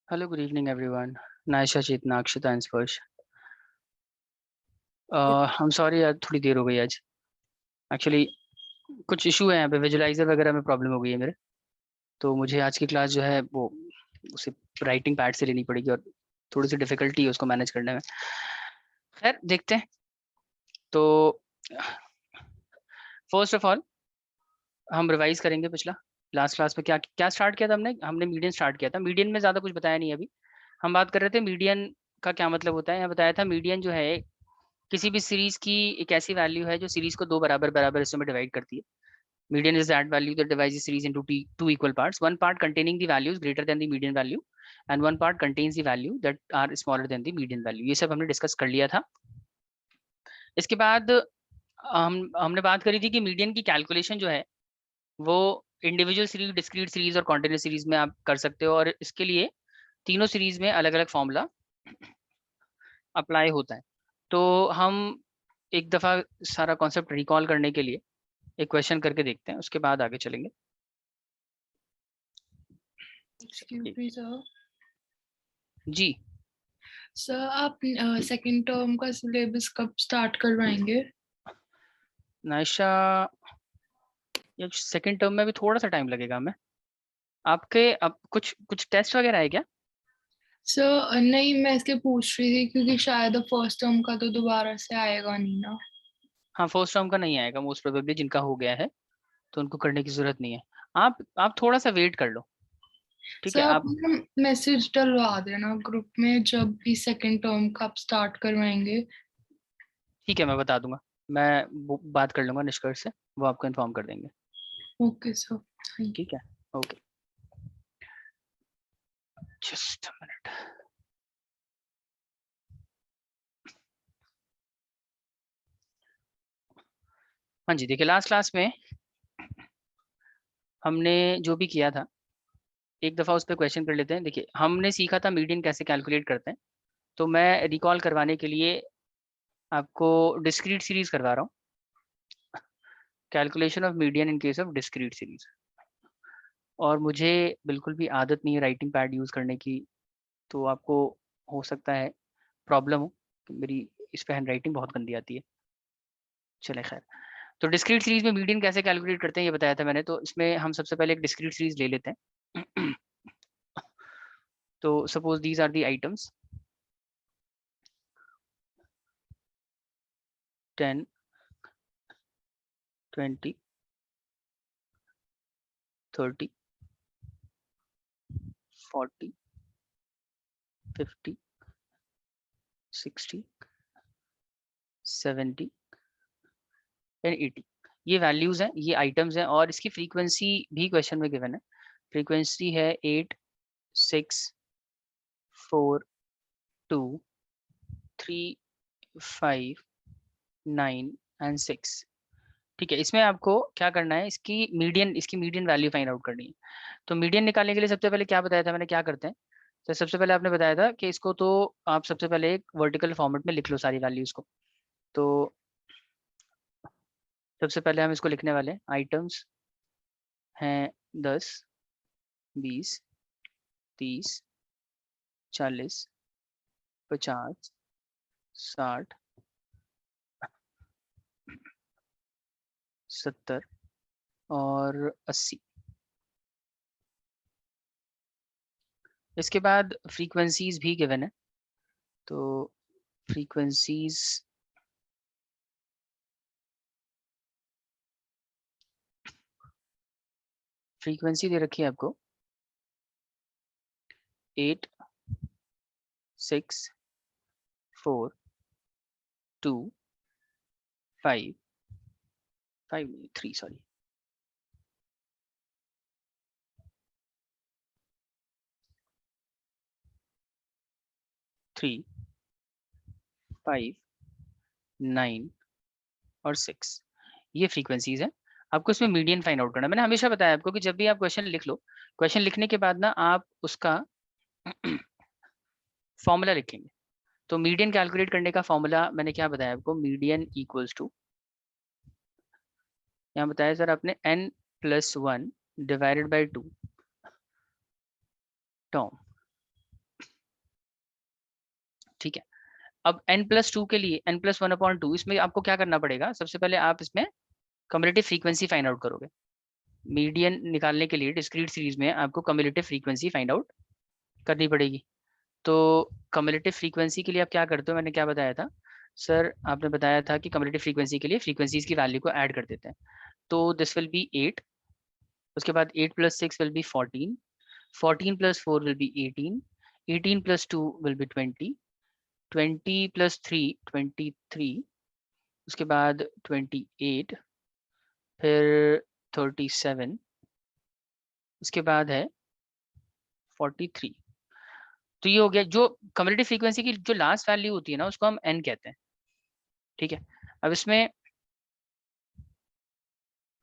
Hello, good evening, everyone. Naisha, Chetna, Akshita, and Sparsh. I'm sorry यार थोड़ी देर हो गई आज. एक्चुअली कुछ इशू है यहाँ पे, विजुलाइजर वगैरह में प्रॉब्लम हो गई है मेरे. तो मुझे आज की क्लास जो है वो उसे राइटिंग पैड से लेनी पड़ेगी और थोड़ी सी डिफिकल्टी है उसको मैनेज करने में. खैर देखते हैं. तो फर्स्ट ऑफ ऑल हम रिवाइज करेंगे पिछला. लास्ट क्लास में क्या क्या स्टार्ट किया था हमने हमने मीडियन स्टार्ट किया था. मीडियन में ज़्यादा कुछ बताया नहीं अभी. हम बात कर रहे थे मीडियन का क्या मतलब होता है. यहाँ बताया था मीडियन जो है किसी भी सीरीज की एक ऐसी वैल्यू है जो सीरीज को दो बराबर बराबर हिस्सों में डिवाइड करती है. Median is that value that divides the series into two equal parts. One part containing the values greater than the median value, and one part contains the value that are smaller than the median value. ये सब हमने discuss कर लिया था. इसके बाद हमने बात करी थी कि मीडियन की कैलकुलेशन जो है वो इंडिविजुअल सीरीज, डिस्क्रीट सीरीज और कॉन्टिन्यूस सीरीज में आप कर सकते हो, और इसके लिए तीनों सीरीज में अलग अलग फॉर्मूला अप्लाई होता है. तो हम एक दफ़ा सारा कॉन्सेप्ट रिकॉल करने के लिए एक क्वेश्चन करके देखते हैं, उसके बाद आगे चलेंगे. Excuse me sir. जी सर आप सेकंड टर्म का सिलेबस कब स्टार्ट करवाएंगे? नायशा, ये सेकंड टर्म में भी थोड़ा सा टाइम लगेगा हमें. आपके अब कुछ कुछ टेस्ट वगैरह है क्या? सर नहीं, मैं इसलिए पूछ रही थी क्योंकि शायद फर्स्ट टर्म का तो दोबारा से आएगा नहीं ना. हाँ, फर्स्ट टर्म का नहीं आएगा मोस्ट प्रोबेबली. जिनका हो गया है तो उनको करने की जरूरत नहीं है. आप थोड़ा सा वेट कर लो. ठीक सर है आप आप. मैसेज डलवा देना ग्रुप में जब भी सेकंड टर्म का आप स्टार्ट करवाएंगे. ठीक है, मैं बता दूंगा. मैं बात कर लूंगा निष्कर्ष से, वो आपको इन्फॉर्म कर देंगे. ओके सर, थैंक ठीक है. Okay, just minute. हाँ जी, देखिए लास्ट क्लास में हमने जो भी किया था एक दफ़ा उस पर क्वेश्चन कर लेते हैं. देखिए हमने सीखा था मीडियन कैसे कैलकुलेट करते हैं. तो मैं रिकॉल करवाने के लिए आपको डिस्क्रीट सीरीज करवा रहा हूँ. Calculation of median in case of discrete series. और मुझे बिल्कुल भी आदत नहीं है राइटिंग पैड यूज़ करने की. तो आपको हो सकता है प्रॉब्लम हो कि मेरी इस पे हैंड राइटिंग बहुत गंदी आती है. चले खैर. तो डिस्क्रीट सीरीज में मीडियन कैसे कैलकुलेट करते हैं ये बताया था मैंने. तो इसमें हम सबसे पहले एक डिस्क्रीट सीरीज ले लेते हैं. तो suppose these are the items 10, 20, 30, 40, 50, 60, 70 and 80. ये वैल्यूज हैं, ये आइटम्स हैं, और इसकी फ्रीक्वेंसी भी क्वेश्चन में गिवन है. फ्रीक्वेंसी है 8, 6, 4, 2, 3, 5, 9 एंड 6. ठीक है, इसमें आपको क्या करना है, इसकी मीडियन वैल्यू फाइंड आउट करनी है. तो मीडियन निकालने के लिए सबसे पहले क्या बताया था मैंने, क्या करते हैं. तो सबसे पहले आपने बताया था कि इसको तो आप सबसे पहले एक वर्टिकल फॉर्मेट में लिख लो सारी वैल्यूज को. तो सबसे पहले हम इसको लिखने वाले हैं. आइटम्स हैं 10, 20, 30, 40, 50, 60, 70 और 80. इसके बाद फ्रीक्वेंसीज भी गिवन है. तो फ्रीक्वेंसीज फ्रीक्वेंसी दे रखी है आपको 8, 6, 4, 2, 5, 3 सॉरी, 3, 5, 9 और 6. ये फ्रीक्वेंसीज हैं. आपको इसमें मीडियन फाइंड आउट करना है. मैंने हमेशा बताया आपको कि जब भी आप क्वेश्चन लिख लो, क्वेश्चन लिखने के बाद ना आप उसका फॉर्मूला लिखेंगे. तो मीडियन कैलकुलेट करने का फॉर्मूला मैंने क्या बताया आपको, मीडियन इक्वल्स टू, यहाँ बताया सर आपने n+1 डिवाइडेड बाई 2 टर्म. ठीक है। अब n+2 के लिए n+1/2, इसमें आपको क्या करना पड़ेगा, सबसे पहले आप इसमें कम्युलेटिव फ्रीक्वेंसी फाइंड आउट करोगे। मीडियन निकालने के लिए डिस्क्रीट सीरीज में आपको कम्युलेटिव फ्रीक्वेंसी फाइंड आउट करनी पड़ेगी। तो कम्युलेटिव फ्रीक्वेंसी के लिए आप क्या करते हो, मैंने क्या बताया था सर, आपने बताया था कि कम्युलेटिव फ्रीक्वेंसी के लिए फ्रीक्वेंसीज की वैल्यू को ऐड कर देते हैं। तो दिस विल बी 8, उसके बाद 8 + 6 will be 14, 14 + 4 will be 18, 18 + 2 will be 20, 20 + 3 23, उसके बाद 28, फिर 37, उसके बाद है 43। तो ये हो गया जो कम्युलेटिव फ्रीक्वेंसी की जो लास्ट वैल्यू होती है ना, उसको हम n कहते हैं। ठीक है, अब इसमें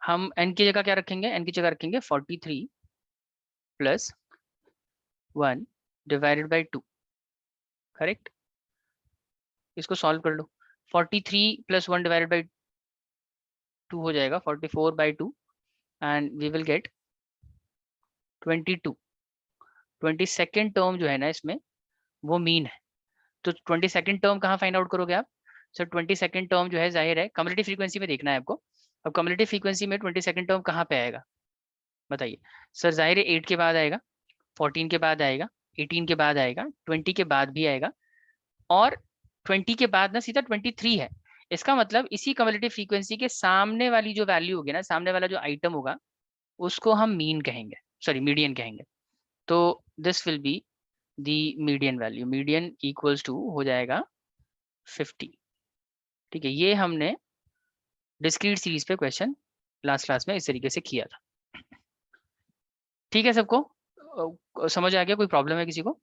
हम n की जगह क्या रखेंगे, n की जगह रखेंगे 43 + 1 / 2। करेक्ट, इसको सॉल्व कर लो। 43 + 1 / 2 हो जाएगा 44/2 and we will get 22। 22nd term जो है ना इसमें वो मीन है। तो 22nd टर्म कहाँ फाइंड आउट करोगे आप सर? 22nd टर्म जो है जाहिर है कम्युलेटिव फ्रीक्वेंसी में देखना है आपको। अब कम्युलेटिव फ्रीक्वेंसी में 22nd टर्म कहाँ पे आएगा बताइए सर? जाहिर है 8 के बाद आएगा, 14 के बाद आएगा, 18 के बाद आएगा, 20 के बाद भी आएगा, और 20 के बाद ना सीधा 23 है। इसका मतलब इसी कम्युलेटिव फ्रीक्वेंसी के सामने वाली जो वैल्यू होगी ना, सामने वाला जो आइटम होगा, उसको हम मीन कहेंगे, सॉरी मीडियन कहेंगे। तो this will be the median value, median equals to हो जाएगा 50। ठीक है, ये हमने डिस्क्रीट सीरीज पे क्वेश्चन लास्ट क्लास में इस तरीके से किया था। ठीक है, सबको समझ आ गया? कोई प्रॉब्लम है किसी को?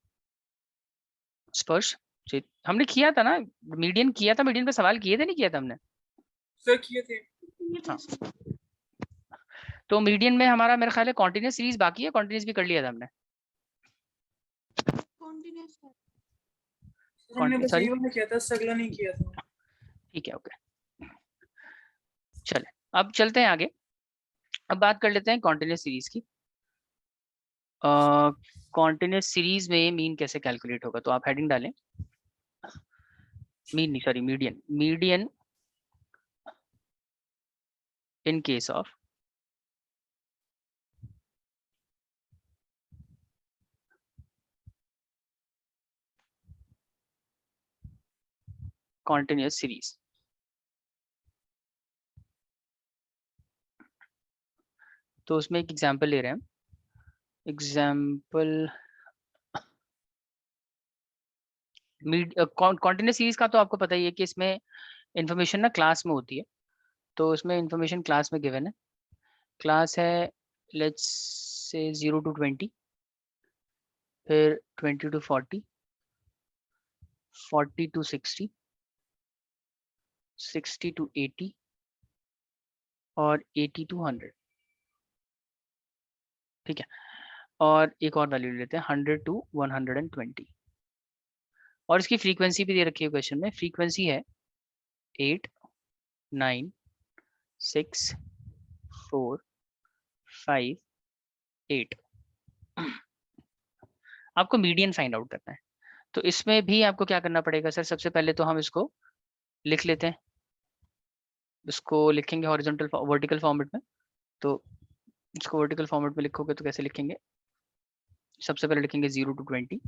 स्पर्श जी, हमने किया था ना, मीडियन किया था, मीडियन पे सवाल किए थे, नहीं किया था हमने? सर किए थे। हाँ, तो मीडियन में हमारा मेरा ख्याल है कॉन्टिन्यूस सीरीज बाकी है, कॉन्टिन्यूस भी कर लिया था हमने। हमने बस सॉरी, ये वाला किया था, सगला नहीं किया था। ठीक है, ओके, चले अब चलते हैं आगे। अब बात कर लेते हैं कॉन्टिन्यूस सीरीज की। कॉन्टिन्यूस सीरीज में मीन कैसे कैलकुलेट होगा, तो आप हेडिंग डालें, मीन नहीं sorry median, median in case of continuous series। तो उसमें एक एग्जांपल ले रहे हैं, एग्जांपल कॉन्टिन्यूस सीरीज का तो आपको पता ही है कि इसमें इंफॉर्मेशन ना क्लास में होती है। तो उसमें इंफॉर्मेशन क्लास में गिवन है, क्लास है लेट्स से 0 to 20, फिर 20 to 40, 40 to 60, 60 to 80 और 80 to 100। ठीक है, और एक और वैल्यू लेते हैं 100 to 120, और इसकी फ्रीक्वेंसी भी दे रखी है क्वेश्चन में। फ्रीक्वेंसी है 8 9 6 4 5 8। आपको मीडियन फाइंड आउट करना है। तो इसमें भी आपको क्या करना पड़ेगा सर? सबसे पहले तो हम इसको लिख लेते हैं, इसको लिखेंगे हॉरिजॉन्टल वर्टिकल फॉर्मेट में। तो इसको वर्टिकल फॉर्मेट में लिखोगे तो कैसे लिखेंगे? सबसे पहले लिखेंगे 0 to 20,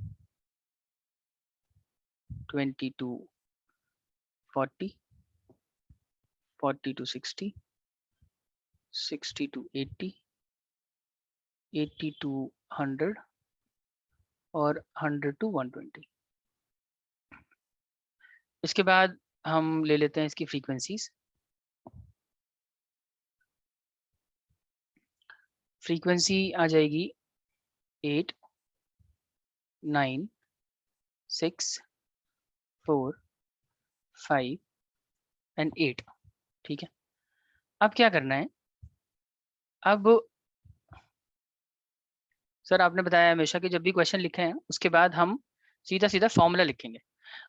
20 to 40, 40 to 60, 60 to 80, 80 to 100 और 100 to 120। इसके बाद हम ले लेते हैं इसकी फ्रीक्वेंसीज। फ्रीक्वेंसी आ जाएगी 8 9 6 4 5 एंड 8। ठीक है, अब क्या करना है? अब सर आपने बताया हमेशा कि जब भी क्वेश्चन लिखे हैं उसके बाद हम सीधा सीधा फॉर्मूला लिखेंगे।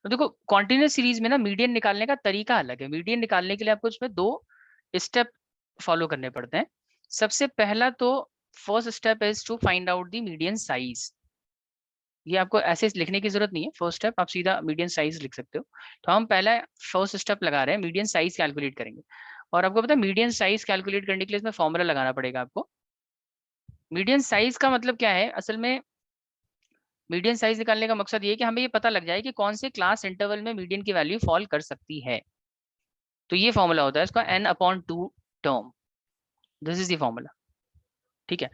तो देखो कॉन्टिन्यूस सीरीज में ना मीडियन निकालने का तरीका अलग है। मीडियन निकालने के लिए आपको उसमें 2 स्टेप फॉलो करने पड़ते हैं। सबसे पहला तो first step is to find out the median size. ये आपको ऐसे लिखने की जरूरत नहीं है। फर्स्ट स्टेप आप सीधा मीडियन साइज लिख सकते हो। तो हम पहला फर्स्ट स्टेप लगा रहे हैं, मीडियन साइज कैलकुलेट करेंगे। और आपको पता है मीडियन साइज कैलकुलेट करने के लिए इसमें फॉर्मूला लगाना पड़ेगा आपको। मीडियन साइज का मतलब क्या है असल में? मीडियन साइज निकालने का मकसद ये है कि हमें ये पता लग जाए कि कौन से क्लास इंटरवल में मीडियन की वैल्यू फॉल कर सकती है। तो ये फॉर्मूला होता है इसका n/2 term. This is the formula. ठीक है,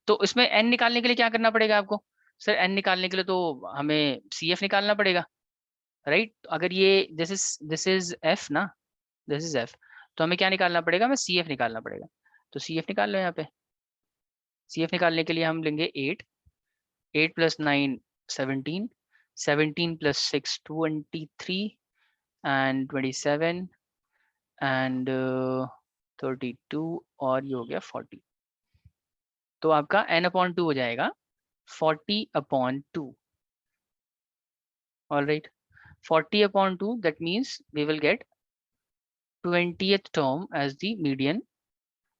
तो इसमें n निकालने के लिए क्या करना पड़ेगा आपको? सर n निकालने के लिए तो हमें CF निकालना पड़ेगा, राइट? अगर ये दिस इज f ना, दिस इज f, तो हमें क्या निकालना पड़ेगा? हमें CF निकालना पड़ेगा। तो CF निकाल लो यहाँ पे। CF निकालने के लिए हम लेंगे 8, 8 + 9 17, 17 + 6 23 एंड 27 एंड 32 और ये हो गया 40। तो आपका n/2 हो जाएगा 40/2। All right, 40/2, that means we will get 20th term as the median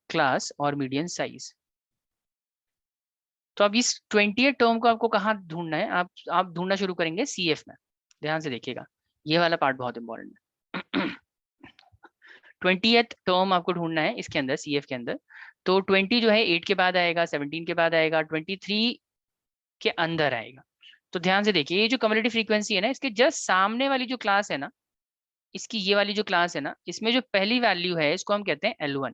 class or median size। तो अब इस 20th टर्म को आपको कहाँ ढूंढना है? आप ढूंढना शुरू करेंगे CF में। ध्यान से देखिएगा, ये वाला पार्ट बहुत इंपॉर्टेंट है। 20th टर्म आपको ढूंढना है इसके अंदर, CF के अंदर। तो 20 जो है 8 के बाद आएगा, 17 के बाद आएगा, 23 के अंदर आएगा। तो ध्यान से देखिए, ये जो कम्युनिटी फ्रीक्वेंसी है ना, इसके जस्ट सामने वाली जो क्लास है ना, इसकी ये वाली जो क्लास है ना, इसमें जो पहली वैल्यू है इसको हम कहते हैं L1।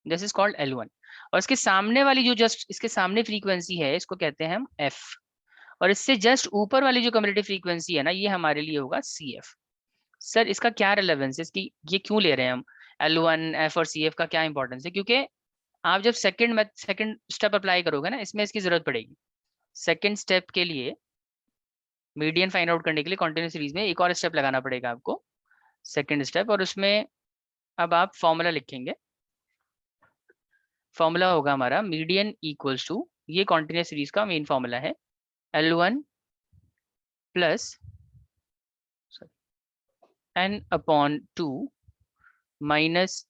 This is called L1। और इसके सामने वाली जो जस्ट इसके सामने फ्रीक्वेंसी है इसको कहते हैं हम F। और इससे जस्ट ऊपर वाली जो कम्युनिटी फ्रीक्वेंसी है ना, ये हमारे लिए होगा CF। सर इसका क्या रिलेवेंस है, इसकी ये क्यों ले रहे हैं हम? L1, F और CF का क्या इंपॉर्टेंस है? क्योंकि आप जब सेकंड स्टेप अप्लाई करोगे ना, इसमें इसकी जरूरत पड़ेगी। सेकंड स्टेप के लिए मीडियन फाइंड आउट करने के लिए कॉन्टिन्यूस सीरीज में एक और स्टेप लगाना पड़ेगा आपको, सेकंड स्टेप। और उसमें अब आप फॉर्मूला लिखेंगे। फॉर्मूला होगा हमारा मीडियन इक्वल्स टू, ये कॉन्टिन्यूस सीरीज का मेन फॉर्मूला है, L1 plus n/2 minus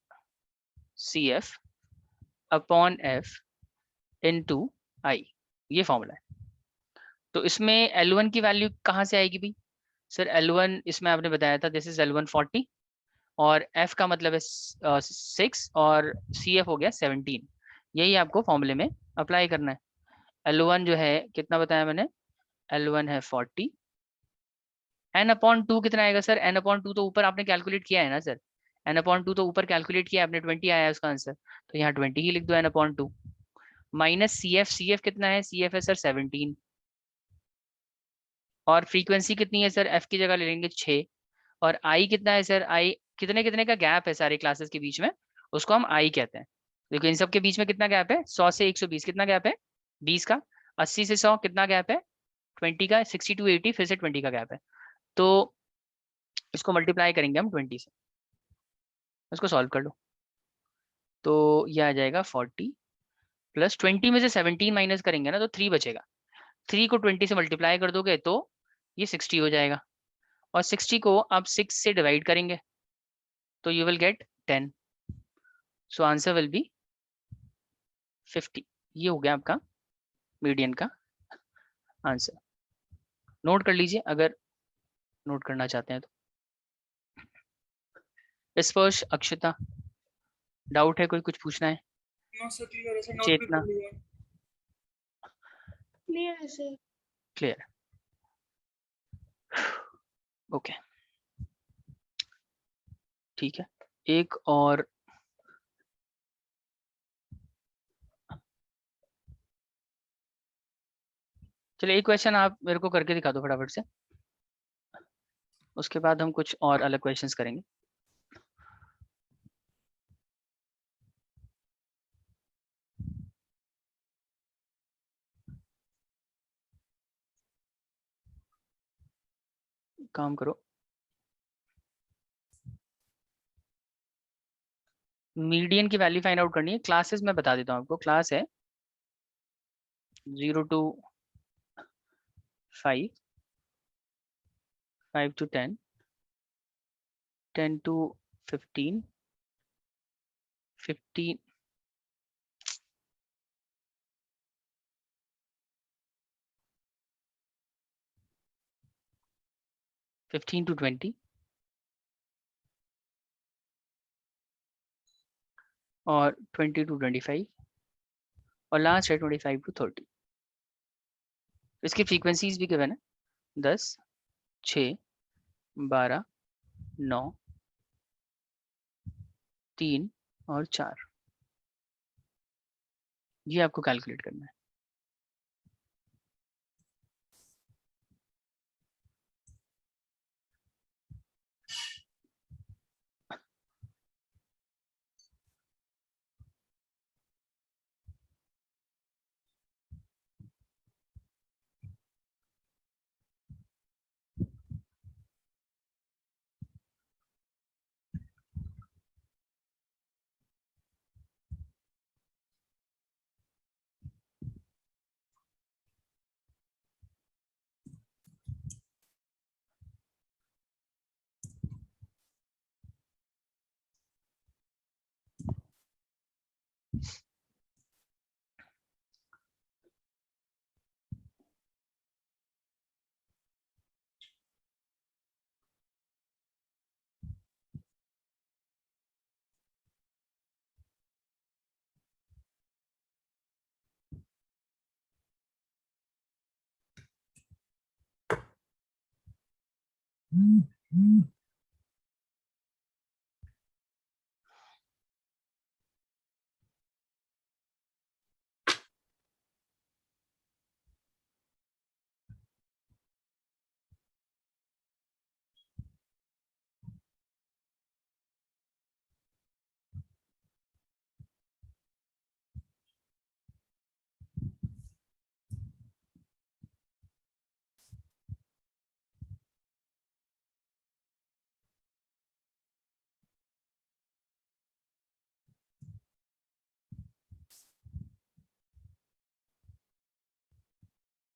CF/F into I। ये फॉर्मूला है। तो इसमें L1 की वैल्यू कहाँ से आएगी भाई? सर L1 इसमें आपने बताया था दिस इज L1 40, और F का मतलब है 6 और CF हो गया 17। यही आपको फॉर्मूले में अप्लाई करना है। L1 जो है कितना बताया मैंने? L1 है 40। n/2 कितना आएगा सर? n/2 तो ऊपर आपने कैलकुलेट किया है ना सर, n/2 तो ऊपर कैलकुलेट किया आपने, 20 आया है उसका आंसर, तो यहाँ 20 ही लिख दो n/2। माइनस CF कितना है? CF है सर 17। और फ्रीक्वेंसी कितनी है सर? F की जगह ले लेंगे 6। और I कितना है सर? I कितने कितने का गैप है सारी क्लासेस के बीच में, उसको हम I कहते हैं। देखो इन सब के बीच में कितना गैप है? 100 से 120 कितना गैप है? 20 का। 80 से 100 कितना गैप है? 20 का। 60 to 80 फिर से 20 का गैप है। तो इसको मल्टीप्लाई करेंगे हम 20 से, इसको सॉल्व कर लो। तो ये आ जाएगा 40 प्लस 20 में से 17 माइनस करेंगे ना तो 3 बचेगा। 3 को 20 से मल्टीप्लाई कर दोगे तो ये 60 हो जाएगा। और 60 को आप 6 से डिवाइड करेंगे तो you will get 10। So answer will be 50। ये हो गया आपका मीडियन का आंसर। नोट कर लीजिए अगर नोट करना चाहते हैं तो। स्पर्श, अक्षता, डाउट है कोई? कुछ पूछना है? नो सर, क्लियर है सर, नोट भी चेतना, कर लिया। क्लियर है सर। क्लियर? ओके, ठीक है। एक और चलिए, एक क्वेश्चन आप मेरे को करके दिखा दो फटाफट से, उसके बाद हम कुछ और अलग क्वेश्चंस करेंगे। काम करो। मीडियन की वैल्यू फाइंड आउट करनी है। क्लासेस में बता देता हूँ आपको। क्लास है 0 to 5, 5 to 10, 10 to 15, 15。15 to 20 और 20 to 25 और लास्ट है 25 to 30। इसकी फ्रीक्वेंसीज भी गिवन है 10, 6, 12, 9, 3 और 4। ये आपको कैलकुलेट करना है।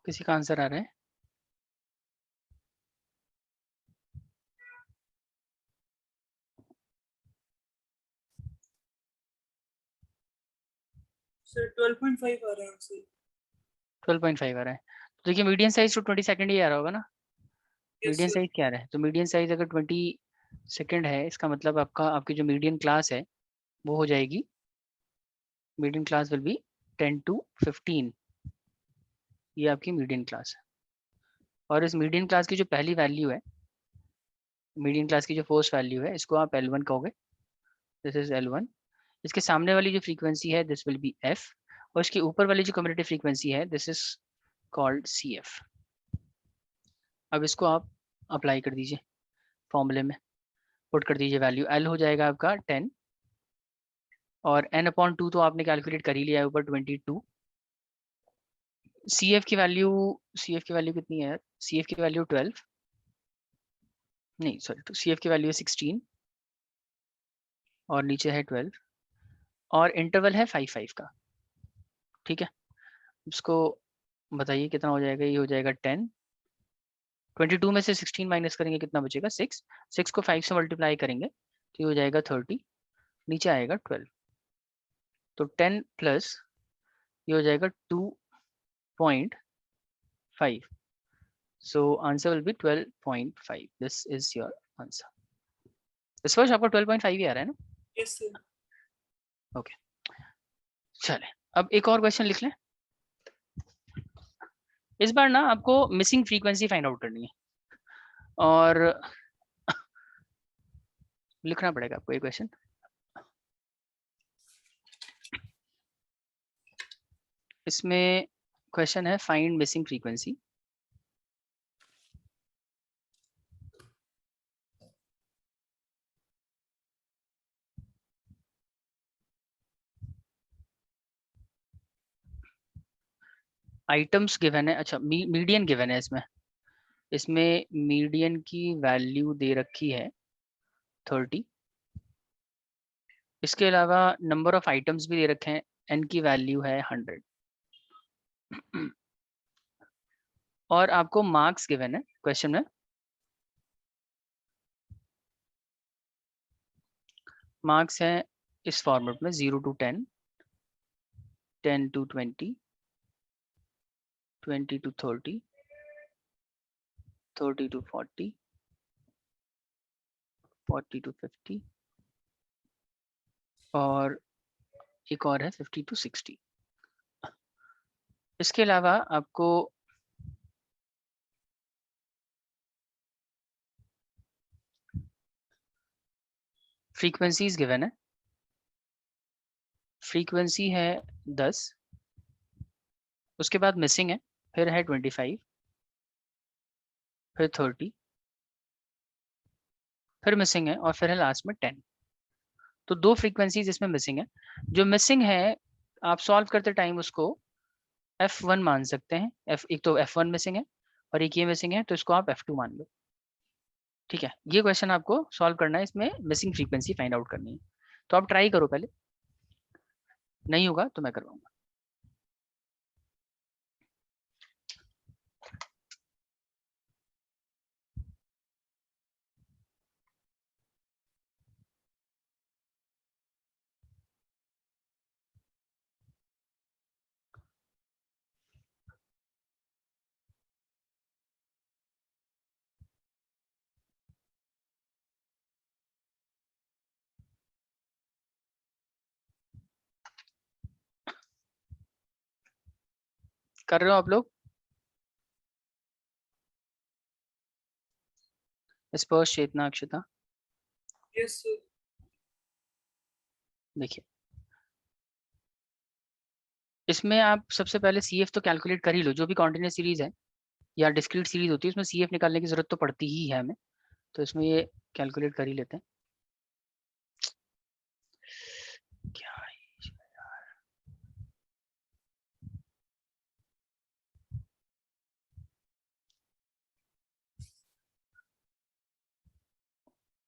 किसी का आंसर आ रहा है? सर 12.5 आ रहा है आंसर। 12.5 आ रहा है। तो देखिए मीडियन साइज तो 20 सेकंड ही आ रहा होगा ना। Yes median sir. साइज क्या आ रहा है? तो मीडियन साइज अगर 20 सेकंड है, इसका मतलब आपकी जो मीडियन क्लास है वो हो जाएगी, median class will be 10 to 15। ये आपकी मीडियन क्लास है। और इस मीडियन क्लास की जो पहली वैल्यू है, मीडियन क्लास की जो फर्स्ट वैल्यू है, इसको आप L1 कहोगे। This is L1। इसके सामने वाली जो फ्रीक्वेंसी है दिस विल बी F, और इसके ऊपर वाली जो कम्यूटेटिव फ्रीक्वेंसी है दिस इज कॉल्ड CF। अब इसको आप अप्लाई कर दीजिए फॉर्मूले में, पुट कर दीजिए वैल्यू। L हो जाएगा आपका 10 और n/2 तो आपने कैलकुलेट कर ही लिया है ऊपर 22। CF की वैल्यू कितनी है? CF की वैल्यू 12, नहीं सॉरी, तो CF की वैल्यू है 16 और नीचे है 12 और इंटरवल है 5 का। ठीक है, इसको बताइए कितना हो जाएगा? ये हो जाएगा 10। 22 में से 16 माइनस करेंगे कितना बचेगा? 6। 6 को 5 से मल्टीप्लाई करेंगे तो ये हो जाएगा 30, नीचे आएगा 12। तो 10 प्लस ये हो जाएगा 2.5। So answer will be 12.5। This is your answer. इस वर्ष आपका 12.5 ही आ रहा है ना? Yes sir. ओके, चले अब एक और क्वेश्चन लिख लें। इस बार ना आपको मिसिंग फ्रीक्वेंसी फाइंड आउट करनी है और लिखना पड़ेगा आपको ये क्वेश्चन। इसमें क्वेश्चन है find missing frequency. Items given है, अच्छा मीडियन गिवन है इसमें। इसमें मीडियन की वैल्यू दे रखी है 30। इसके अलावा नंबर ऑफ आइटम्स भी दे रखे हैं, n की वैल्यू है 100 और आपको मार्क्स गिवन है क्वेश्चन में। मार्क्स हैं इस फॉर्मेट में 0 to 10, 10 to 20, 20 to 30, 30 to 40, 40 to 50 और एक और है 50 to 60। इसके अलावा आपको फ्रीक्वेंसीज गिवन है। फ्रीक्वेंसी है 10, उसके बाद मिसिंग है, फिर है 25, फिर 30, फिर मिसिंग है और फिर है लास्ट में 10। तो 2 फ्रीक्वेंसीज इसमें मिसिंग है। जो मिसिंग है आप सॉल्व करते टाइम उसको F1 मान सकते हैं। एक तो F1 मिसिंग है और एक ये मिसिंग है, तो इसको आप F2 मान लो। ठीक है, ये क्वेश्चन आपको सॉल्व करना है, इसमें मिसिंग फ्रीक्वेंसी फाइंड आउट करनी है। तो आप ट्राई करो पहले, नहीं होगा तो मैं करवाऊंगा। कर रहे हो आप लोग? स्पर्श, चेतना, अक्षता। Yes, sir. देखिए, इसमें आप सबसे पहले CF तो कैलकुलेट कर ही लो। जो भी कॉन्टिन्यूस सीरीज है या डिस्क्रीट सीरीज होती है उसमें CF निकालने की जरूरत तो पड़ती ही है हमें, तो इसमें ये कैलकुलेट कर ही लेते हैं। क्या है इसमें यार?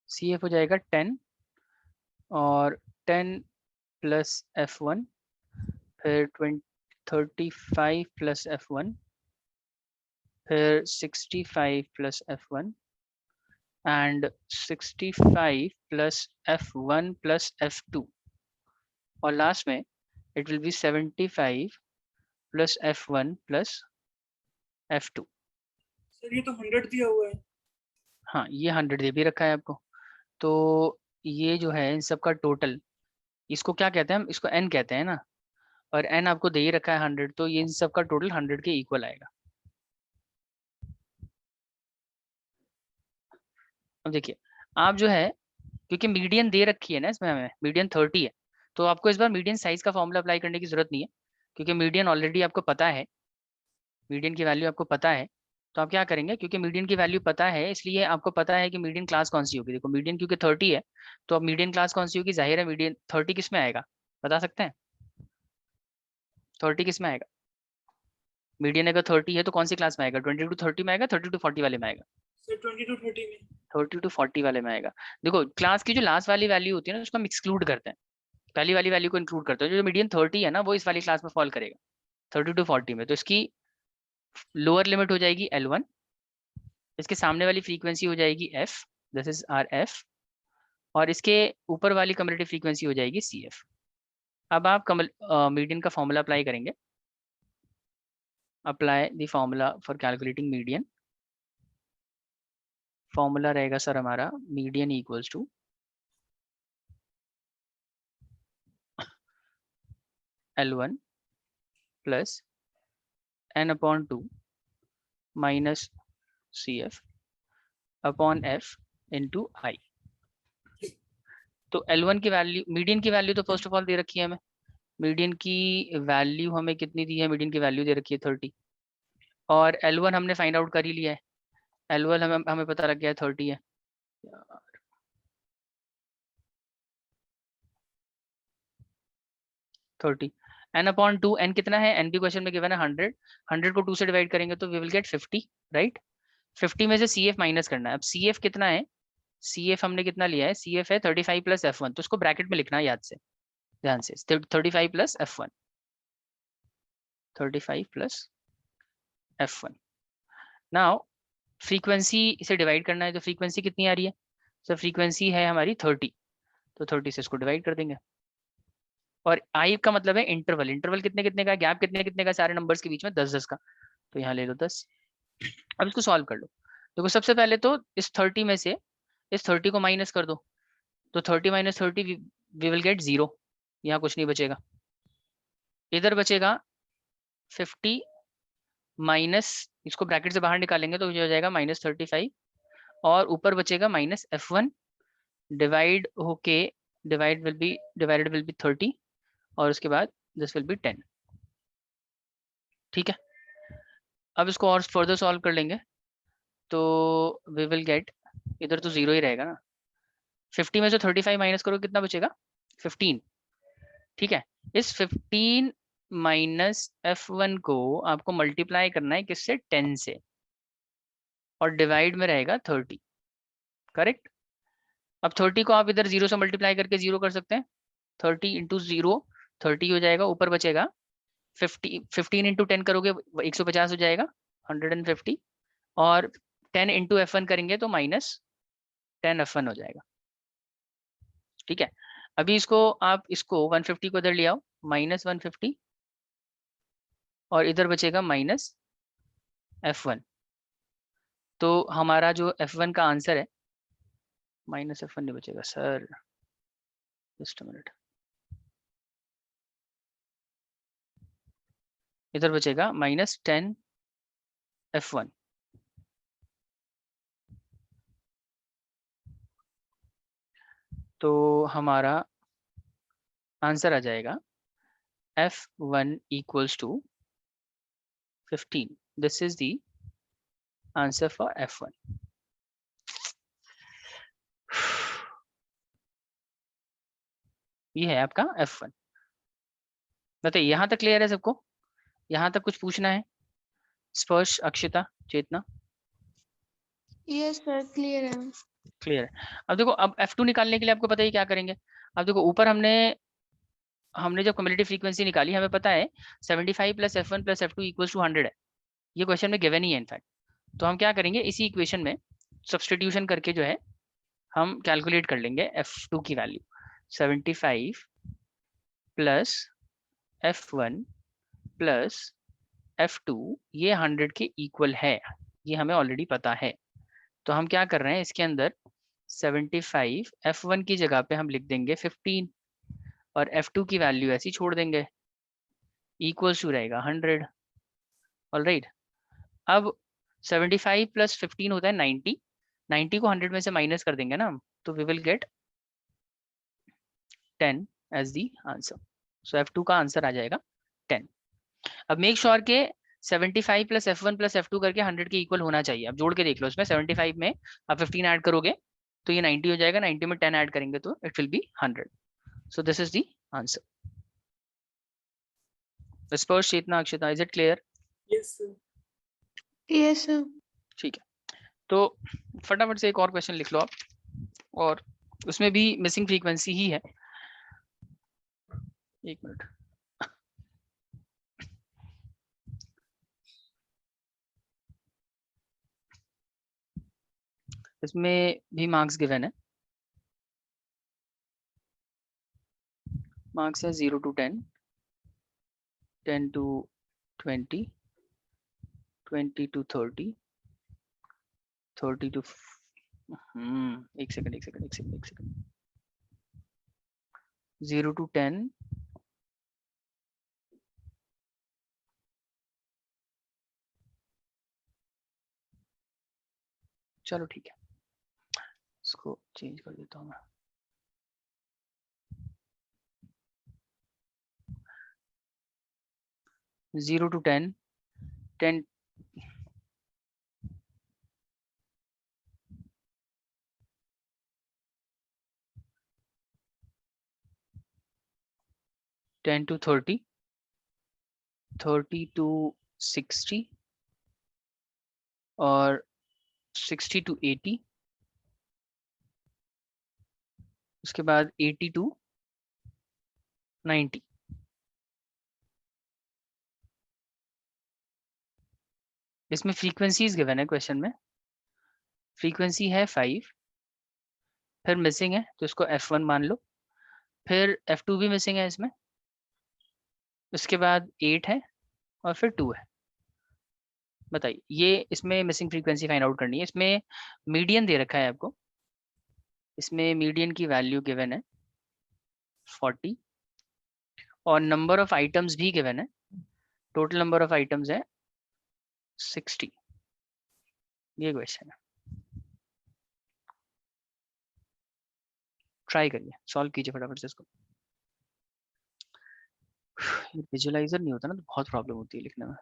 CF हो जाएगा 10 और 10 प्लस F1, फिर 35 प्लस F1, फिर 65 plus F1 and 65 plus F1 plus F2 और लास्ट में it will B 75 plus F1 plus F2। Sir ये तो 100 दिया हुआ है। हाँ, ये 100 दे भी रखा है आपको। तो ये जो है इन सब का टोटल, इसको क्या कहते हैं हम, इसको n कहते हैं ना, और n आपको दे ही रखा है 100, तो ये इन सब का टोटल 100 के इक्वल आएगा। अब देखिए, आप जो है, क्योंकि मीडियन दे रखी है ना इसमें हमें, मीडियन 30 है, तो आपको इस बार मीडियन साइज का फॉर्मूला अप्लाई करने की जरूरत नहीं है, क्योंकि मीडियन ऑलरेडी आपको पता है, मीडियन की वैल्यू आपको पता है। तो आप क्या करेंगे, क्योंकि मीडियन की वैल्यू पता है इसलिए आपको पता है कि मीडियन क्लास कौन सी होगी। देखो मीडियन क्योंकि 30 है, तो अब मीडियन क्लास कौन सी होगी, जाहिर है मीडियन 30 किस में आएगा, बता सकते हैं? 30 किस में आएगा? मीडियन अगर 30 है तो कौन सी क्लास में आएगा, 20 to 30 में आएगा, 30 to 40 वाले में आएगा? सर 20 to 30 में। 30 to 40 वाले में आएगा। देखो क्लास की जो लास्ट वाली वैल्यू होती है ना उसको हम एक्सक्लूड करते हैं, पहली वाली वैल्यू को इंक्लूड करते हैं। जो मीडियन 30 है ना वो इस वाली क्लास में फॉल करेगा 30 to 40 में, तो इसकी लोअर लिमिट हो जाएगी L1, इसके सामने वाली फ्रीक्वेंसी हो जाएगी F, this is our F, और इसके ऊपर वाली कम्युलेटिव फ्रीक्वेंसी हो जाएगी CF। अब आप मीडियन का फॉर्मूला अप्लाई करेंगे, apply the formula for calculating median. Formula रहेगा सर हमारा median equals to L1 plus n/2 minus CF upon F into I। तो L1 की वैल्यू, मीडियन की वैल्यू तो फर्स्ट ऑफ ऑल दे रखी है हमें, मीडियन की वैल्यू हमें कितनी दी है, मीडियन की वैल्यू दे रखी है 30, और L1 हमने फाइंड आउट कर ही लिया है, L1 हमें पता लग गया है 30 है। 30 n/2, n कितना है, n भी क्वेश्चन में गिवन है 100, 100 को 2 से डिवाइड करेंगे तो वी विल गेट 50, राइट। 50 में से CF माइनस करना है। अब CF कितना है, CF हमने कितना लिया है, CF है 35 प्लस F1, तो उसको ब्रैकेट में लिखना है याद से, ध्यान से, 35 plus F1, 35 plus F1। Now frequency से डिवाइड करना है, तो फ्रीक्वेंसी कितनी आ रही है, सर फ्रीक्वेंसी है हमारी 30, तो 30 से इसको डिवाइड कर देंगे, और आई का मतलब है इंटरवल, इंटरवल कितने कितने का, गैप कितने कितने का सारे नंबर्स के बीच में, 10 10 का, तो यहाँ ले लो 10। अब इसको सॉल्व कर लो। देखो सबसे पहले तो इस 30 में से इस 30 को माइनस कर दो, तो 30 माइनस 30 वी विल गेट 0, यहाँ कुछ नहीं बचेगा। इधर बचेगा 50 माइनस, इसको ब्रैकेट से बाहर निकालेंगे तो ये हो जाएगा -35, और ऊपर बचेगा -f1 डिवाइड होके डिवाइडेड विल बी 30, और उसके बाद दिस विल बी 10। ठीक है, अब इसको और फर्दर सॉल्व कर लेंगे तो वी विल गेट, इधर तो 0 ही रहेगा ना, 50 में से 35 माइनस करो कितना बचेगा 15। ठीक है, इस 15 माइनस f1 को आपको मल्टीप्लाई करना है किससे, 10 से, और डिवाइड में रहेगा 30। करेक्ट। अब 30 को आप इधर 0 से मल्टीप्लाई करके 0 कर सकते हैं, 30 इंटू 0 30 हो जाएगा, ऊपर बचेगा 15 इंटू 10 करोगे 150 हो जाएगा 150, और 10 इंटू f1 करेंगे तो -10 f1 हो जाएगा। ठीक है, अभी इसको आप इसको 150 को इधर ले आओ, -150, और इधर बचेगा -f1, तो हमारा जो f1 का आंसर है, -f1 नहीं बचेगा सर, जस्ट अ मिनट, इधर बचेगा -10 f1। तो हमारा आंसर आ जाएगा f1 equals to 15। This is the answer for f1। ये है आपका f1। बताइए यहाँ तक क्लियर है सबको, यहाँ तक कुछ पूछना है? स्पर्श, अक्षिता, चेतना? यस सर, क्लियर है। क्लियर है। अब देखो, अब f2 निकालने के लिए आपको पता ही क्या करेंगे। अब देखो ऊपर हमने जब कम्युलेटिव फ्रीक्वेंसी निकाली, हमें पता है 75 plus f1 plus f2 equals to 100 है, ये क्वेश्चन में गिवन ही है इनफैक्ट। तो हम क्या करेंगे, इसी इक्वेशन में सब्सटीट्यूशन करके जो है हम कैलकुलेट कर लेंगे f2 की value. 75 plus f1 plus f2 ये 100 के इक्वल है, ये हमें ऑलरेडी पता है। तो हम क्या कर रहे हैं, इसके अंदर 75 f1 की जगह पे हम लिख देंगे 15, और f2 की वैल्यू ऐसी छोड़ देंगे, इक्वल्स टू रहेगा 100। ऑलराइट, अब 75 प्लस 15 होता है 90, 90 को 100 में से माइनस कर देंगे ना हम, तो we will get 10 as the answer. So f2 का आंसर आ जाएगा 10। अब मेक श्योर के 75 प्लस f1 प्लस f2 करके 100 के इक्वल होना चाहिए। अब जोड़ के देख लो, इसमें 75 में आप 15 ऐड करोगे तो ये 90 हो जाएगा, 90 में 10 ऐड करेंगे तो it will be 100। So this is the answer. Sparsh, Chetna, Akshita, is it clear? Yes sir. Yes sir. ठीक है, तो फटाफट से एक और क्वेश्चन लिख लो आप, और उसमें भी मिसिंग फ्रीक्वेंसी ही है। एक मिनट, इसमें भी मार्क्स गिवन है। मार्क्स है 0 to 10, 10 to 20, 20 to 30, 30 to एक सेकंड 0 to 10, चलो ठीक है, इसको चेंज कर देता हूँ मैं। जीरो टू 10, 10 10 to 30, 30 to 60, और 60 to 80, उसके बाद 80 to 90। इसमें फ्रीक्वेंसीज गिवन है क्वेश्चन में, फ्रीक्वेंसी है 5, फिर मिसिंग है तो इसको f1 मान लो, फिर f2 भी मिसिंग है इसमें, उसके बाद 8 है, और फिर 2 है। बताइए, ये इसमें मिसिंग फ्रीक्वेंसी फाइंड आउट करनी है। इसमें मीडियन दे रखा है आपको, इसमें मीडियन की वैल्यू गिवन है 40 और नंबर ऑफ आइटम्स भी गिवन है, टोटल नंबर ऑफ आइटम्स है 60। ये क्वेश्चन है, ट्राई करिए, सॉल्व कीजिए फटाफट से इसको। विजुअलाइजर नहीं होता ना तो बहुत प्रॉब्लम होती है लिखने में।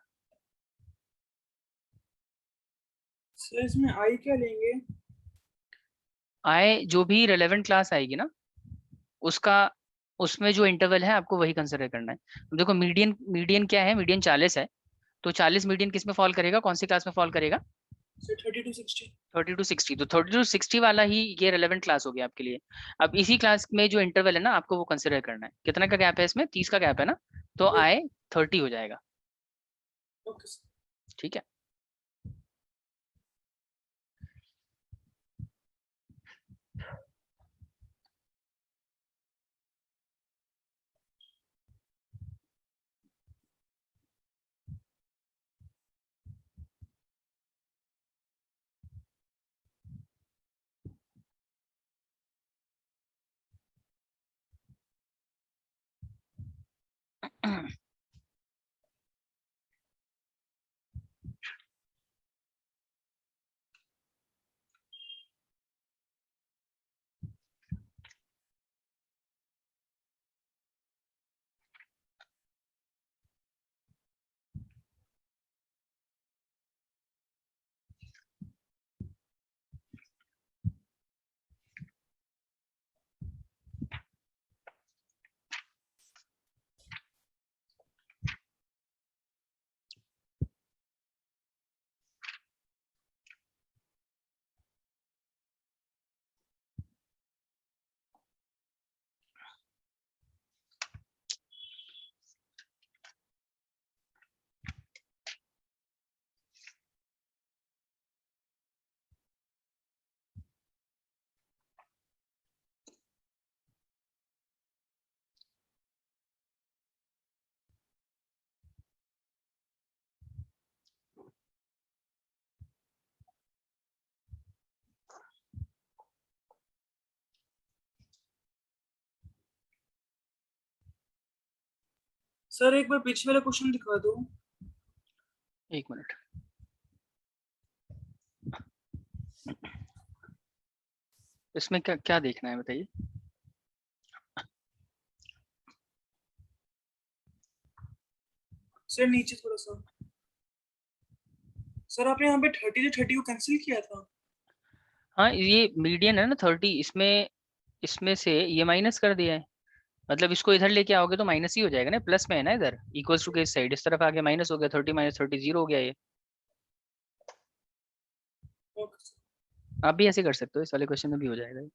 सर इसमें आई क्या लेंगे? आए जो भी रिलेवेंट क्लास आएगी ना उसका, उसमें जो इंटरवल है आपको वही कंसिडर करना है। देखो मीडियन, मीडियन क्या है, मीडियन 40 है, तो 40 मीडियन किस में फॉल करेगा, कौन सी क्लास में फॉल करेगा? Sir 30 to 60। 30 to 60, तो 30 to 60 वाला ही ये रेलेवेंट क्लास हो गया आपके लिए। अब इसी क्लास में जो इंटरवल है ना आपको वो कंसिडर करना है। कितना का गैप है इसमें, 30 का गैप है ना, तो Yes. आए 30 हो जाएगा। Okay sir. ठीक है। सर एक बार पीछे वाला क्वेश्चन दिखा दो। एक मिनट, इसमें क्या क्या देखना है बताइए। सर नीचे थोड़ा सा। सर आपने यहाँ पे 30 से 30 को कैंसिल किया था। हाँ ये मीडियन है ना 30, इसमें इसमें से ये माइनस कर दिया है, मतलब इसको इधर लेके आओगे तो माइनस ही हो जाएगा ना, प्लस में है ना इधर, इक्वल्स टू के इस साइड, इस तरफ आके माइनस हो गया, 30 माइनस 30 जीरो हो गया ये। Okay sir. आप भी ऐसे कर सकते हो, इस वाले क्वेश्चन में भी हो जाएगा ये।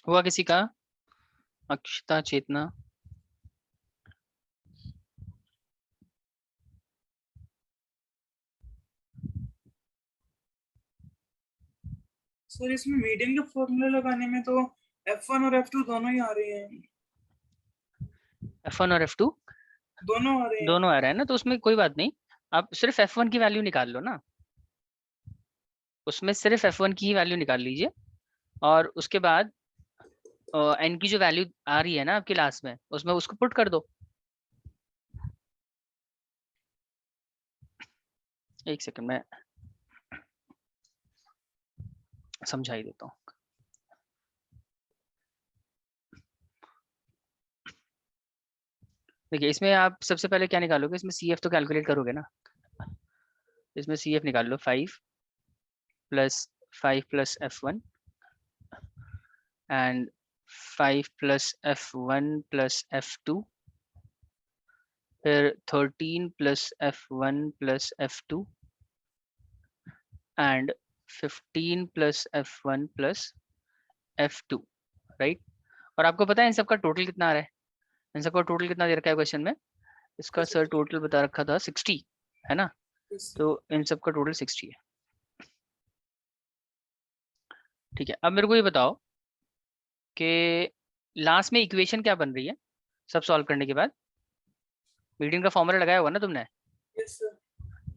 हुआ किसी का? अक्षता, चेतना? सर इसमें मीडियन के फॉर्मूला लगाने में तो F1 और F2 दोनों ही आ रहे हैं। F1 और F2 दोनों आ रहे हैं। दोनों आ रहा है ना, तो उसमें कोई बात नहीं, आप सिर्फ F1 की वैल्यू निकाल लो ना, उसमें सिर्फ F1 की ही वैल्यू निकाल लीजिए, और उसके बाद n की जो वैल्यू आ रही है ना आपकी लास्ट में, उसमें उसको पुट कर दो। एक सेकंड में समझा ही देता हूँ। देखिए इसमें आप सबसे पहले क्या निकालोगे, इसमें CF तो कैलकुलेट करोगे ना, इसमें CF निकाल लो 5 plus F1 and 5 plus F1 plus F2, फिर 13 plus F1 plus F2 and 15 plus F1 plus F2, right. और आपको पता है इन सबका टोटल कितना आ रहा है, इन सबका टोटल कितना दे रखा है क्वेश्चन में, इसका सर टोटल बता रखा था 60 है ना, तो इन सबका टोटल 60 है। ठीक है, अब मेरे को ये बताओ कि लास्ट में इक्वेशन क्या बन रही है सब सॉल्व करने के बाद। मीडियन का फॉर्मूला लगाया होगा ना तुमने, यस सर।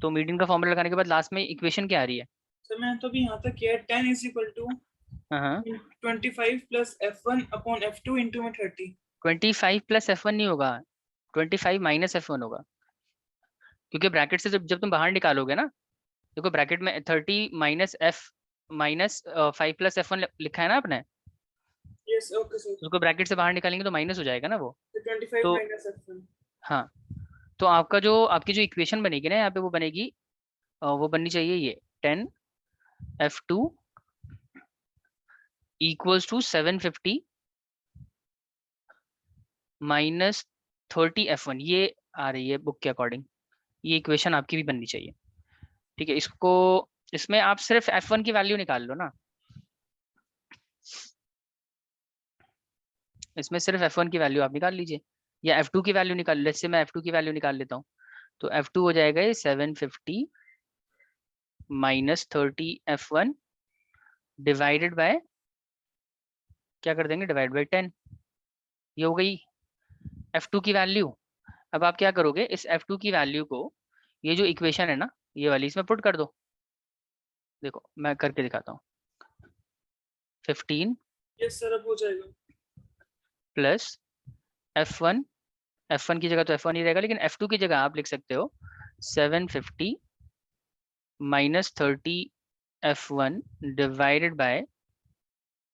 तो मीडियन का फॉर्मूला लगाने के बाद लास्ट में इक्वेशन क्या आ रही है? सर मैंने तो अभी यहाँ तक किया 10 इज इक्वल टू हाँ 25 plus F1 upon F2 into में 30। 25 प्लस F1 नहीं होगा, 25 माइनस F1 होगा, क्योंकि ब्रैकेट से जब तुम बाहर निकालोगे ना, देखो ब्रैकेट में 30 minus F minus 5 plus F1 लिखा है ना आपने, यस ओके सर। उसको ब्रैकेट से बाहर निकालेंगे तो माइनस हो जाएगा ना वो। 25 तो माइनस F1। हाँ, तो आपकी जो इक्वेशन बनेगी ना यहाँ पे, वो बनेगी वो बननी चाहिए ये 10 F2 equals to 750 minus 30 F1, ये आ रही है बुक के अकॉर्डिंग, ये इक्वेशन आपकी भी बननी चाहिए। ठीक है, इसको इसमें आप सिर्फ F1 की वैल्यू निकाल लो ना, इसमें सिर्फ F1 की वैल्यू आप निकाल लीजिए, या F2 की वैल्यू निकाल, जैसे मैं F2 की वैल्यू निकाल लेता हूँ, तो F2 हो जाएगा ये 750 माइनस 30 F1 डिवाइडेड बाय, क्या कर देंगे, डिवाइड बाय 10, ये हो गई F2 की वैल्यू। अब आप क्या करोगे, इस F2 की वैल्यू को ये जो इक्वेशन है ना ये वाली, इसमें पुट कर दो। देखो मैं करके दिखाता हूँ, 15 यस सर अब हो जाएगा। प्लस F1, F1 की जगह तो F1 ही रहेगा, लेकिन F2 की जगह आप लिख सकते हो 750 माइनस 30 F1 डिवाइडेड बाय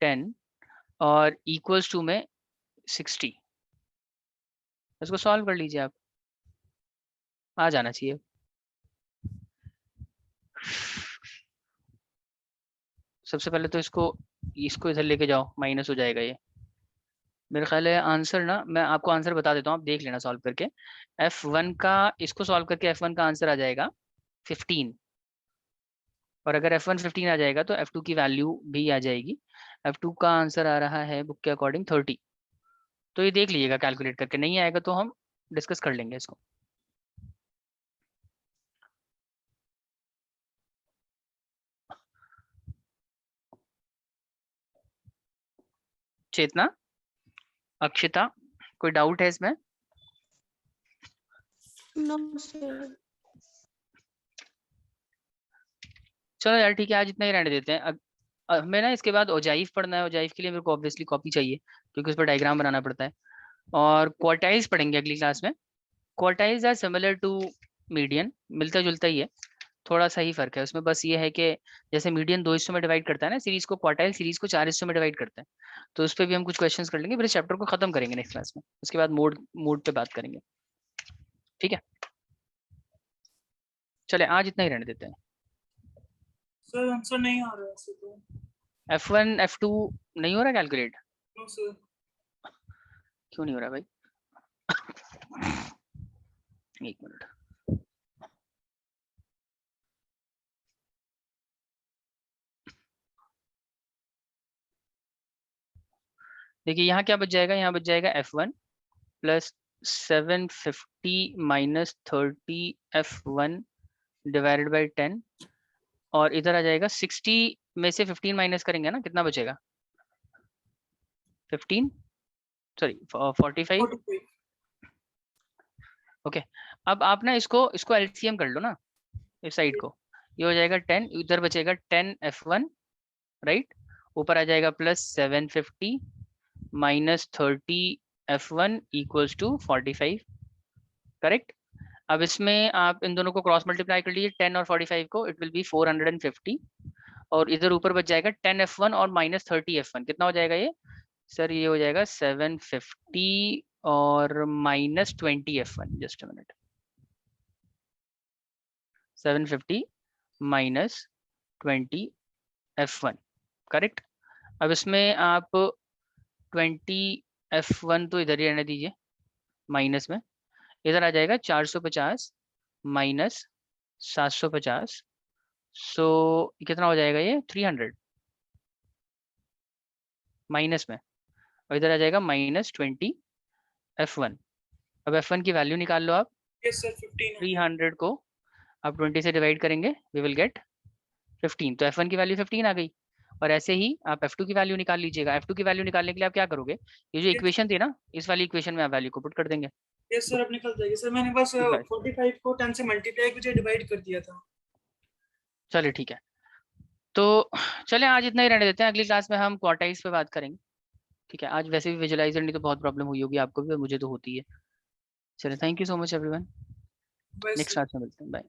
10 और इक्वल्स टू में 60। इसको सॉल्व कर लीजिए आप, आ जाना चाहिए। सबसे पहले तो इसको इधर लेके जाओ, माइनस हो जाएगा ये, मेरे ख्याल है आंसर ना, मैं आपको आंसर बता देता हूँ, आप देख लेना सॉल्व करके। F1 का, इसको सॉल्व करके F1 का आंसर आ जाएगा 15, और अगर F1 15 आ जाएगा तो F2 की वैल्यू भी आ जाएगी। F2 का आंसर आ रहा है बुक के अकॉर्डिंग 30, तो ये देख लीजिएगा कैलकुलेट करके, नहीं आएगा तो हम डिस्कस कर लेंगे इसको। चेतना, अक्षिता, कोई डाउट है इसमें? No sir. चलो यार ठीक है, आज इतना ही रहने देते हैं। हमें ना इसके बाद ओजाइफ पढ़ना है, ओजाइफ के लिए मेरे को ऑब्वियसली कॉपी चाहिए, क्योंकि उस पर डायग्राम बनाना पड़ता है। और क्वार्टाइल्स पढ़ेंगे अगली क्लास में। Quartiles are similar to median, मिलता जुलता ही है, थोड़ा सा ही फर्क है उसमें, बस ये है कि जैसे मीडियन 2 हिस्सों में डिवाइड करता है ना सीरीज को, क्वार्टाइल सीरीज को 4 हिस्सों में डिवाइड करता है। तो उस पर भी हम कुछ क्वेश्चंस कर लेंगे, फिर इस चैप्टर को खत्म करेंगे नेक्स्ट क्लास में, उसके बाद मोड पे बात करेंगे। ठीक है, चले आज इतना ही रहने देते हैं। सर आंसर नहीं आ रहा है ऐसे तो। F1 F2 नहीं हो रहा कैलकुलेट? No sir. क्यों नहीं हो रहा भाई? एक मिनट, देखिए यहाँ क्या बच जाएगा, यहाँ बच जाएगा F1 plus 750 minus 30 F1 divided by 10, और इधर आ जाएगा 60 में से 15 माइनस करेंगे ना, कितना बचेगा, 15 सॉरी 45। ओके, अब आप ना इसको एलसीएम कर लो ना, इस साइड को, ये हो जाएगा 10, इधर बचेगा 10 F1, राइट, ऊपर आ जाएगा plus 750 minus 30 F1 equals to 45, correct. अब इसमें आप इन दोनों को क्रॉस मल्टीप्लाई कर लीजिए, 10 और 45 को, इट विल बी 450, और इधर ऊपर बच जाएगा 10 F1 और माइनस 30 F1, कितना हो जाएगा ये सर, ये हो जाएगा 750 और -20 F1, just a minute, 750 -20 F1, correct. अब इसमें आप 20 F1 तो इधर ही रहने दीजिए, माइनस में इधर आ जाएगा 450 माइनस 750, सो कितना हो जाएगा ये 300 माइनस में, और इधर आ जाएगा -20 F1। अब F1 की वैल्यू निकाल लो आप। यस सर 15 हो गया। 300 को आप 20 से डिवाइड करेंगे, वी विल गेट 15, तो F1 की वैल्यू 15 आ गई। और ऐसे ही आप F2 की वैल्यू निकाल लीजिएगा। F2 की वैल्यू निकालने के लिए आप क्या करोगे, ये जो इक्वेशन थी ना, इस वाली इक्वेशन में आप वैल्यू को पुट कर देंगे। यस सर अब निकल जाएगी सर, मैंने बस 45 को 10 से मल्टीप्लाई करके डिवाइड कर दिया था। चलिए ठीक है, तो चले आज इतना ही रहने देते हैं, अगली क्लास में हम क्वार्टाइल्स पे बात करेंगे। ठीक है, आज वैसे भी विजुअलाइजर नहीं तो बहुत प्रॉब्लम हुई होगी आपको भी, और मुझे तो होती है। चलिए, thank you so much everyone, बस नेक्स्ट क्लास में मिलते हैं, बाय।